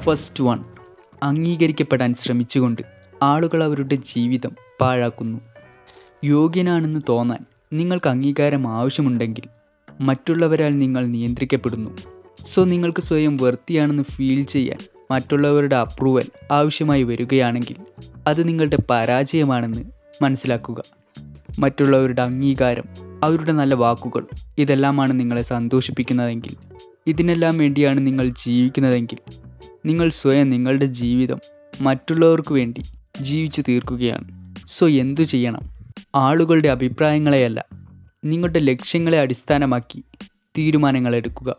First one, അംഗീകരിക്കപ്പെടാൻ ശ്രമിച്ചുകൊണ്ട് ആളുകൾ അവരുടെ ജീവിതം പാഴാക്കുന്നു. യോഗ്യനാണെന്ന് തോന്നാൻ നിങ്ങൾക്ക് അംഗീകാരം ആവശ്യമുണ്ടെങ്കിൽ മറ്റുള്ളവരാൽ നിങ്ങൾ നിയന്ത്രിക്കപ്പെടുന്നു. സോ നിങ്ങൾക്ക് സ്വയം വർത്തിയാണെന്ന് ഫീൽ ചെയ്യാൻ മറ്റുള്ളവരുടെ അപ്രൂവൽ ആവശ്യമായി വരികയാണെങ്കിൽ അത് നിങ്ങളുടെ പരാജയമാണെന്ന് മനസ്സിലാക്കുക. മറ്റുള്ളവരുടെ അംഗീകാരം, അവരുടെ നല്ല വാക്കുകൾ, ഇതെല്ലാമാണ് നിങ്ങളെ സന്തോഷിപ്പിക്കുന്നതെങ്കിൽ, ഇതിനെല്ലാം വേണ്ടിയാണ് നിങ്ങൾ ജീവിക്കുന്നതെങ്കിൽ, നിങ്ങൾ സ്വയം നിങ്ങളുടെ ജീവിതം മറ്റുള്ളവർക്ക് വേണ്ടി ജീവിച്ചു തീർക്കുകയാണ്. സോ എന്തു ചെയ്യണം? ആളുകളുടെ അഭിപ്രായങ്ങളെയല്ല, നിങ്ങളുടെ ലക്ഷ്യങ്ങളെ അടിസ്ഥാനമാക്കി തീരുമാനങ്ങൾ എടുക്കുക.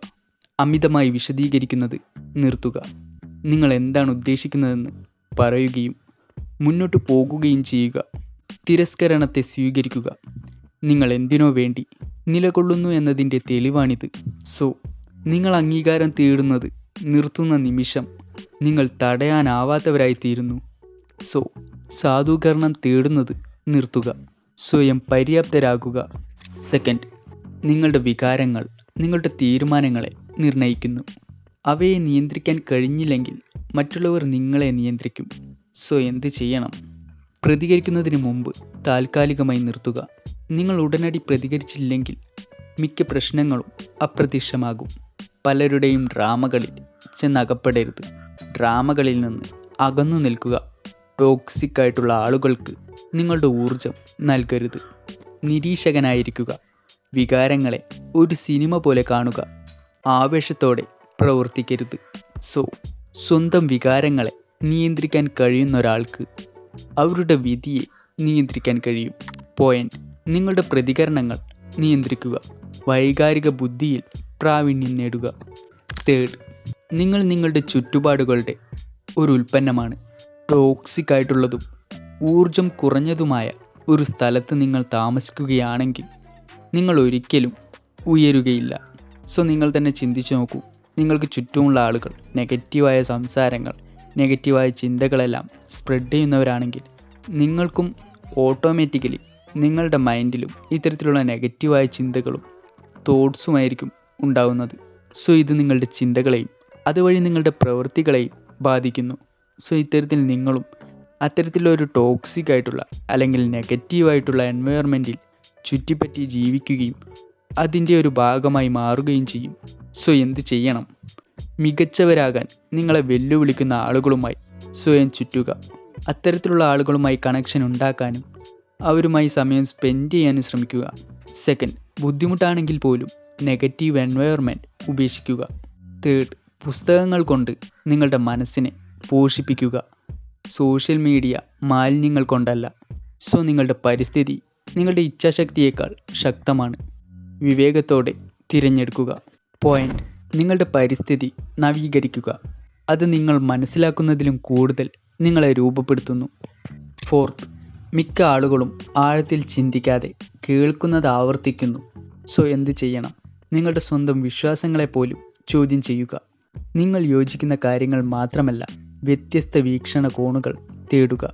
അമിതമായി വിശദീകരിക്കുന്നത് നിർത്തുക. നിങ്ങൾ എന്താണ് ഉദ്ദേശിക്കുന്നതെന്ന് പറയുകയും മുന്നോട്ട് പോകുകയും ചെയ്യുക. തിരസ്കരണത്തെ സ്വീകരിക്കുക. നിങ്ങൾ എന്തിനോ വേണ്ടി നിലകൊള്ളുന്നു എന്നതിൻ്റെ തെളിവാണിത്. സോ നിങ്ങൾ അംഗീകാരം തേടുന്നത് നിർത്തുന്ന നിമിഷം നിങ്ങൾ തടയാനാവാത്തവരായിത്തീരുന്നു. സോ സാധൂകരണം തേടുന്നത് നിർത്തുക. സ്വയം പര്യാപ്തരാകുക. സെക്കൻഡ്, നിങ്ങളുടെ വികാരങ്ങൾ നിങ്ങളുടെ തീരുമാനങ്ങളെ നിർണ്ണയിക്കുന്നു. അവയെ നിയന്ത്രിക്കാൻ കഴിഞ്ഞില്ലെങ്കിൽ മറ്റുള്ളവർ നിങ്ങളെ നിയന്ത്രിക്കും. സോ എന്ത് ചെയ്യണം? പ്രതികരിക്കുന്നതിന് മുമ്പ് താൽക്കാലികമായി നിർത്തുക. നിങ്ങൾ ഉടനടി പ്രതികരിച്ചില്ലെങ്കിൽ മിക്ക പ്രശ്നങ്ങളും അപ്രത്യക്ഷമാകും. പലരുടെയും ഡ്രാമകളിൽ ചെന്നകപ്പെടരുത്. ഡ്രാമകളിൽ നിന്ന് അകന്നു നിൽക്കുക. ടോക്സിക് ആയിട്ടുള്ള ആളുകൾക്ക് നിങ്ങളുടെ ഊർജം നൽകരുത്. നിരീക്ഷകനായിരിക്കുക. വികാരങ്ങളെ ഒരു സിനിമ പോലെ കാണുക. ആവേശത്തോടെ പ്രവർത്തിക്കരുത്. സോ സ്വന്തം വികാരങ്ങളെ നിയന്ത്രിക്കാൻ കഴിയുന്ന ഒരാൾക്ക് അവരുടെ വിധിയെ നിയന്ത്രിക്കാൻ കഴിയും. പോയിന്റ്, നിങ്ങളുടെ പ്രതികരണങ്ങൾ നിയന്ത്രിക്കുക. വൈകാരിക ബുദ്ധിയിൽ പ്രാവീണ്യം നേടുക. തേർഡ്, നിങ്ങൾ നിങ്ങളുടെ ചുറ്റുപാടുകളുടെ ഒരു ഉൽപ്പന്നമാണ്. ടോക്സിക് ആയിട്ടുള്ളതും ഊർജം കുറഞ്ഞതുമായ ഒരു സ്ഥലത്ത് നിങ്ങൾ താമസിക്കുകയാണെങ്കിൽ നിങ്ങൾ ഒരിക്കലും ഉയരുകയില്ല. സോ നിങ്ങൾ തന്നെ ചിന്തിച്ചു നോക്കൂ. നിങ്ങൾക്ക് ചുറ്റുമുള്ള ആളുകൾ നെഗറ്റീവായ സംസാരങ്ങൾ, നെഗറ്റീവായ ചിന്തകളെല്ലാം സ്പ്രെഡ് ചെയ്യുന്നവരാണെങ്കിൽ നിങ്ങൾക്കും ഓട്ടോമാറ്റിക്കലി നിങ്ങളുടെ മൈൻഡിലും ഇത്തരത്തിലുള്ള നെഗറ്റീവായ ചിന്തകളും തോട്ട്സുമായിരിക്കും ഉണ്ടാകുന്നത്. സോ ഇത് നിങ്ങളുടെ ചിന്തകളെയും അതുവഴി നിങ്ങളുടെ പ്രവൃത്തികളെയും ബാധിക്കുന്നു. സോ ഇത്തരത്തിൽ നിങ്ങളും അത്തരത്തിലൊരു ടോക്സിക് ആയിട്ടുള്ള അല്ലെങ്കിൽ നെഗറ്റീവായിട്ടുള്ള എൻവയറമെൻറ്റിൽ ചുറ്റിപ്പറ്റി ജീവിക്കുകയും അതിൻ്റെ ഒരു ഭാഗമായി മാറുകയും ചെയ്യും. സോ എന്ത് ചെയ്യണം? മികച്ചവരാകാൻ നിങ്ങളെ വെല്ലുവിളിക്കുന്ന ആളുകളുമായി സ്വയം ചുറ്റുക. അത്തരത്തിലുള്ള ആളുകളുമായി കണക്ഷൻ ഉണ്ടാക്കാനും അവരുമായി സമയം സ്പെൻഡ് ചെയ്യാനും ശ്രമിക്കുക. സെക്കൻഡ്, ബുദ്ധിമുട്ടാണെങ്കിൽ പോലും നെഗറ്റീവ് എൻവയറമെൻറ്റ് ഉപേക്ഷിക്കുക. തേർഡ്, പുസ്തകങ്ങൾ കൊണ്ട് നിങ്ങളുടെ മനസ്സിനെ പോഷിപ്പിക്കുക. സോഷ്യൽ മീഡിയ മാലിന്യങ്ങൾ കൊണ്ടല്ല. സോ നിങ്ങളുടെ പരിസ്ഥിതി നിങ്ങളുടെ ഇച്ഛാശക്തിയേക്കാൾ ശക്തമാണ്. വിവേകത്തോടെ തിരഞ്ഞെടുക്കുക. പോയിന്റ്, നിങ്ങളുടെ പരിസ്ഥിതി നവീകരിക്കുക. അത് നിങ്ങൾ മനസ്സിലാക്കുന്നതിലും കൂടുതൽ നിങ്ങളെ രൂപപ്പെടുത്തുന്നു. ഫോർത്ത്, മിക്ക ആളുകളും ആഴത്തിൽ ചിന്തിക്കാതെ കേൾക്കുന്നത് ആവർത്തിക്കുന്നു. സോ എന്ത് ചെയ്യണം? നിങ്ങളുടെ സ്വന്തം വിശ്വാസങ്ങളെപ്പോലും ചോദ്യം ചെയ്യുക. നിങ്ങൾ യോജിക്കുന്ന കാര്യങ്ങൾ മാത്രമല്ല, വ്യത്യസ്ത വീക്ഷണകോണുകൾ തേടുക.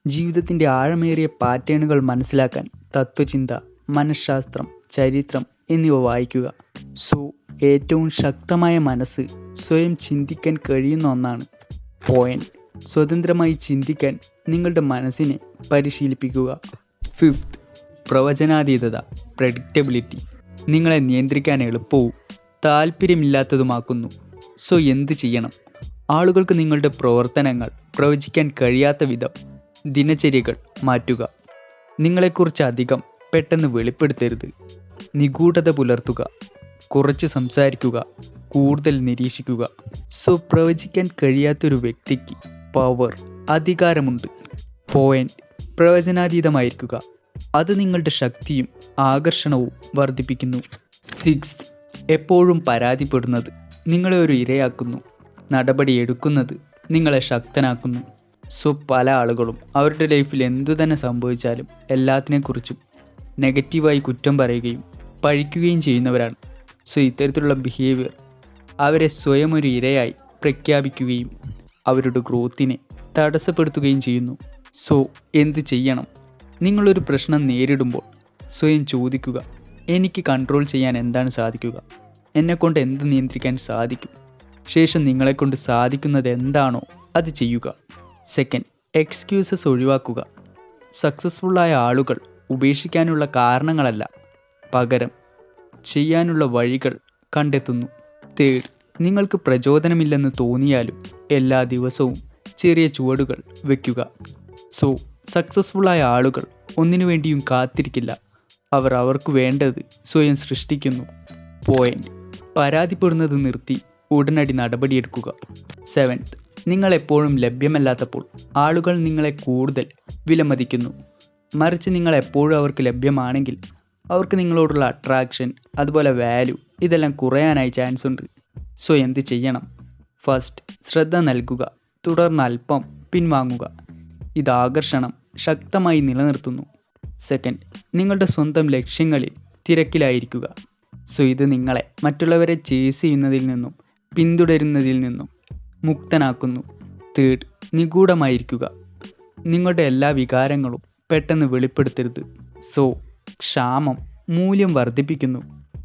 ജീവിതത്തിൻ്റെ ആഴമേറിയ പാറ്റേണുകൾ മനസ്സിലാക്കാൻ തത്വചിന്ത, മനഃശാസ്ത്രം, ചരിത്രം എന്നിവ വായിക്കുക. സോ ഏറ്റവും ശക്തമായ മനസ്സ് സ്വയം ചിന്തിക്കാൻ കഴിയുന്ന ഒന്നാണ്. പോയിന്റ്, സ്വതന്ത്രമായി ചിന്തിക്കാൻ നിങ്ങളുടെ മനസ്സിനെ പരിശീലിപ്പിക്കുക. ഫിഫ്ത്ത്, പ്രവചനാതീതത, പ്രെഡിക്റ്റബിലിറ്റി നിങ്ങളെ നിയന്ത്രിക്കാൻ എളുപ്പവും താല്പര്യമില്ലാത്തതുമാക്കുന്നു. സോ എന്ത് ചെയ്യണം? ആളുകൾക്ക് നിങ്ങളുടെ പ്രവർത്തനങ്ങൾ പ്രവചിക്കാൻ കഴിയാത്ത വിധം ദിനചര്യകൾ മാറ്റുക. നിങ്ങളെക്കുറിച്ച് അധികം പെട്ടെന്ന് വെളിപ്പെടുത്തരുത്. നിഗൂഢത പുലർത്തുക. കുറച്ച് സംസാരിക്കുക. കൂടുതൽ നിരീക്ഷിക്കുക. സോ പ്രവചിക്കാൻ കഴിയാത്തൊരു വ്യക്തിക്ക് പവർ, അധികാരമുണ്ട്. പോയിന്റ്, പ്രവചനാതീതമായിരിക്കുക. അത് നിങ്ങളുടെ ശക്തിയും ആകർഷണവും വർദ്ധിപ്പിക്കുന്നു. സിക്സ്ത്, എപ്പോഴും പരാതിപ്പെടുന്നത് നിങ്ങളെ ഒരു ഇരയാക്കുന്നു. നടപടി എടുക്കുന്നത് നിങ്ങളെ ശക്തനാക്കുന്നു. സോ പല ആളുകളും അവരുടെ ലൈഫിൽ എന്തു തന്നെ സംഭവിച്ചാലും എല്ലാത്തിനെക്കുറിച്ചും നെഗറ്റീവായി കുറ്റം പറയുകയും പഴിക്കുകയും ചെയ്യുന്നവരാണ്. സോ ഇത്തരത്തിലുള്ള ബിഹേവിയർ അവരെ സ്വയം ഒരു ഇരയായി പ്രഖ്യാപിക്കുകയും അവരുടെ ഗ്രോത്തിനെ തടസ്സപ്പെടുത്തുകയും ചെയ്യുന്നു. സോ എന്ത് ചെയ്യണം? നിങ്ങളൊരു പ്രശ്നം നേരിടുമ്പോൾ സ്വയം ചോദിക്കുക, എനിക്ക് കൺട്രോൾ ചെയ്യാൻ എന്താണ് സാധിക്കുക? എന്നെക്കൊണ്ട് എന്ത് നിയന്ത്രിക്കാൻ സാധിക്കും? ശേഷം നിങ്ങളെക്കൊണ്ട് സാധിക്കുന്നത് എന്താണോ അത് ചെയ്യുക. സെക്കൻഡ്, എക്സ്ക്യൂസസ് ഒഴിവാക്കുക. സക്സസ്ഫുള്ളായ ആളുകൾ ഉപേക്ഷിക്കാനുള്ള കാരണങ്ങളല്ല, പകരം ചെയ്യാനുള്ള വഴികൾ കണ്ടെത്തുന്നു. തേർഡ്, നിങ്ങൾക്ക് പ്രചോദനമില്ലെന്ന് തോന്നിയാലും എല്ലാ ദിവസവും ചെറിയ ചുവടുകൾ വയ്ക്കുക. സക്സസ്ഫുള്ളായ ആളുകൾ ഒന്നിനു വേണ്ടിയും കാത്തിരിക്കില്ല, അവർ അവർക്ക് വേണ്ടത് സ്വയം സൃഷ്ടിക്കുന്നു. പോയിന്റ്, പരാതിപ്പെടുന്നത് നിർത്തി ഉടനടി നടപടിയെടുക്കുക. സെവൻത്ത്, നിങ്ങൾ എപ്പോഴും ലഭ്യമല്ലാത്തപ്പോൾ ആളുകൾ നിങ്ങളെ കൂടുതൽ വിലമതിക്കുന്നു. മറിച്ച് നിങ്ങൾ എപ്പോഴും അവർക്ക് ലഭ്യമാണെങ്കിൽ അവർക്ക് നിങ്ങളോടുള്ള അട്രാക്ഷൻ, അതുപോലെ വാല്യൂ ഇതെല്ലാം കുറയാനായി ചാൻസ് ഉണ്ട്. എന്ത് ചെയ്യണം? ഫസ്റ്റ്, ശ്രദ്ധ നൽകുക, തുടർന്ന് അല്പം പിൻവാങ്ങുക. ഇത് ആകർഷണം ശക്തമായി നിലനിർത്തുന്നു. സെക്കൻഡ്, നിങ്ങളുടെ സ്വന്തം ലക്ഷ്യങ്ങളിൽ തിരക്കിലായിരിക്കുക. ഇത് നിങ്ങളെ മറ്റുള്ളവരെ ചേസ് ചെയ്യുന്നതിൽ നിന്നും പിന്തുടരുന്നതിൽ നിന്നും മുക്തനാക്കുന്നു. തേർഡ്, നിഗൂഢമായിരിക്കുക. നിങ്ങളുടെ എല്ലാ വികാരങ്ങളും പെട്ടെന്ന് വെളിപ്പെടുത്തരുത്. ക്ഷാമം മൂല്യം വർദ്ധിപ്പിക്കുന്നു.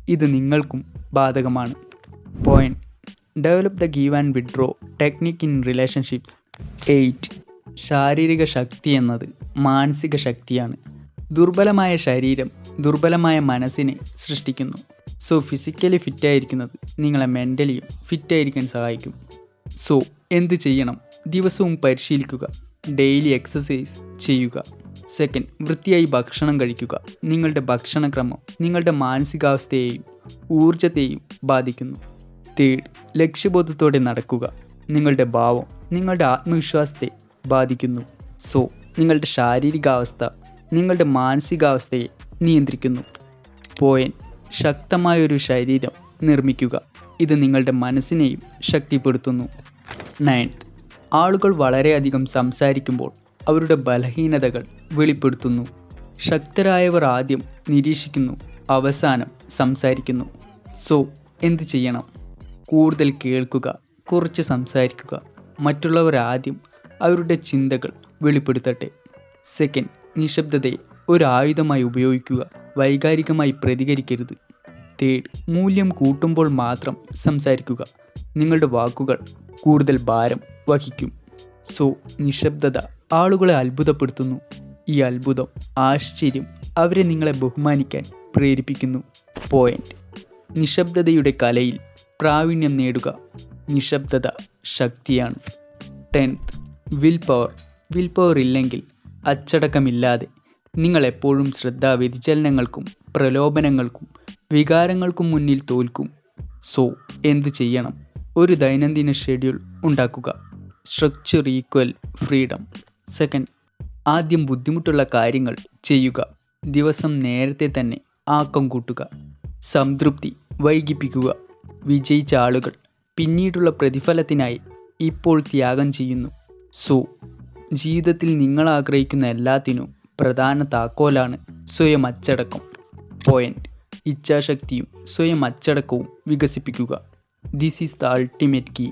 ഇത് നിങ്ങൾക്കും ബാധകമാണ്. Point, develop the give and withdraw technique in relationships. 8, ശാരീരിക ശക്തി എന്നത് മാനസിക ശക്തിയാണ്. ദുർബലമായ ശരീരം ദുർബലമായ മനസ്സിനെ സൃഷ്ടിക്കുന്നു. ഫിസിക്കലി ഫിറ്റായിരിക്കുന്നത് നിങ്ങളെ മെൻ്റലിയും ഫിറ്റായിരിക്കാൻ സഹായിക്കും. എന്ത് ചെയ്യണം? ദിവസവും പരിശീലിക്കുക, ഡെയിലി എക്സസൈസ് ചെയ്യുക. സെക്കൻഡ്, വൃത്തിയായി ഭക്ഷണം കഴിക്കുക. നിങ്ങളുടെ ഭക്ഷണക്രമം നിങ്ങളുടെ മാനസികാവസ്ഥയെയും ഊർജത്തെയും ബാധിക്കുന്നു. തേർഡ്, ലക്ഷ്യബോധത്തോടെ നടക്കുക. നിങ്ങളുടെ ഭാവം നിങ്ങളുടെ ആത്മവിശ്വാസത്തെ ബാധിക്കുന്നു. നിങ്ങളുടെ ശാരീരികാവസ്ഥ നിങ്ങളുടെ മാനസികാവസ്ഥയെ നിയന്ത്രിക്കുന്നു. പോയിന്റ്, ശക്തമായൊരു ശരീരം നിർമ്മിക്കുക. ഇത് നിങ്ങളുടെ മനസ്സിനെയും ശക്തിപ്പെടുത്തുന്നു. 9th, ആളുകൾ വളരെയധികം സംസാരിക്കുമ്പോൾ അവരുടെ ബലഹീനതകൾ വെളിപ്പെടുത്തുന്നു. ശക്തരായവർ ആദ്യം നിരീക്ഷിക്കുന്നു, അവസാനം സംസാരിക്കുന്നു. എന്ത് ചെയ്യണം? കൂടുതൽ കേൾക്കുക, കുറച്ച് സംസാരിക്കുക. മറ്റുള്ളവർ ആദ്യം അവരുടെ ചിന്തകൾ വെളിപ്പെടുത്തട്ടെ. സെക്കൻഡ്, നിശബ്ദതയെ ഒരു ആയുധമായി ഉപയോഗിക്കുക, വൈകാരികമായി പ്രതികരിക്കരുത്. തേർഡ്, മൂല്യം കൂട്ടുമ്പോൾ മാത്രം സംസാരിക്കുക. നിങ്ങളുടെ വാക്കുകൾ കൂടുതൽ ഭാരം വഹിക്കും. നിശബ്ദത ആളുകളെ അത്ഭുതപ്പെടുത്തുന്നു. ഈ അത്ഭുതം, ആശ്ചര്യം അവരെ നിങ്ങളെ ബഹുമാനിക്കാൻ പ്രേരിപ്പിക്കുന്നു. പോയിന്റ്, നിശബ്ദതയുടെ കലയിൽ പ്രാവീണ്യം നേടുക. നിശബ്ദത ശക്തിയാണ്. 10th, വിൽ പവർ ഇല്ലെങ്കിൽ അച്ചടക്കമില്ലാതെ നിങ്ങൾ എപ്പോഴും വ്യതിചലനങ്ങൾക്കും പ്രലോഭനങ്ങൾക്കും വികാരങ്ങൾക്കും മുന്നിൽ തോൽക്കും. എന്ത് ചെയ്യണം? ഒരു ദൈനംദിന ഷെഡ്യൂൾ ഉണ്ടാക്കുക. Structure equal freedom. സെക്കൻഡ്, ആദ്യം ബുദ്ധിമുട്ടുള്ള കാര്യങ്ങൾ ചെയ്യുക. ദിവസം നേരത്തെ തന്നെ ആക്കം കൂട്ടുക. സംതൃപ്തി വൈകിപ്പിക്കുക. വിജയിച്ച ആളുകൾ പിന്നീടുള്ള പ്രതിഫലത്തിനായി ഇപ്പോൾ ത്യാഗം ചെയ്യുന്നു. ജീവിതത്തിൽ നിങ്ങൾ ആഗ്രഹിക്കുന്ന എല്ലാത്തിനും പ്രധാന താക്കോലാണ് സ്വയം അച്ചടക്കം. പോയിന്റ്, ഇച്ഛാശക്തിയും സ്വയം അച്ചടക്കവും വികസിപ്പിക്കുക. This is the ultimate key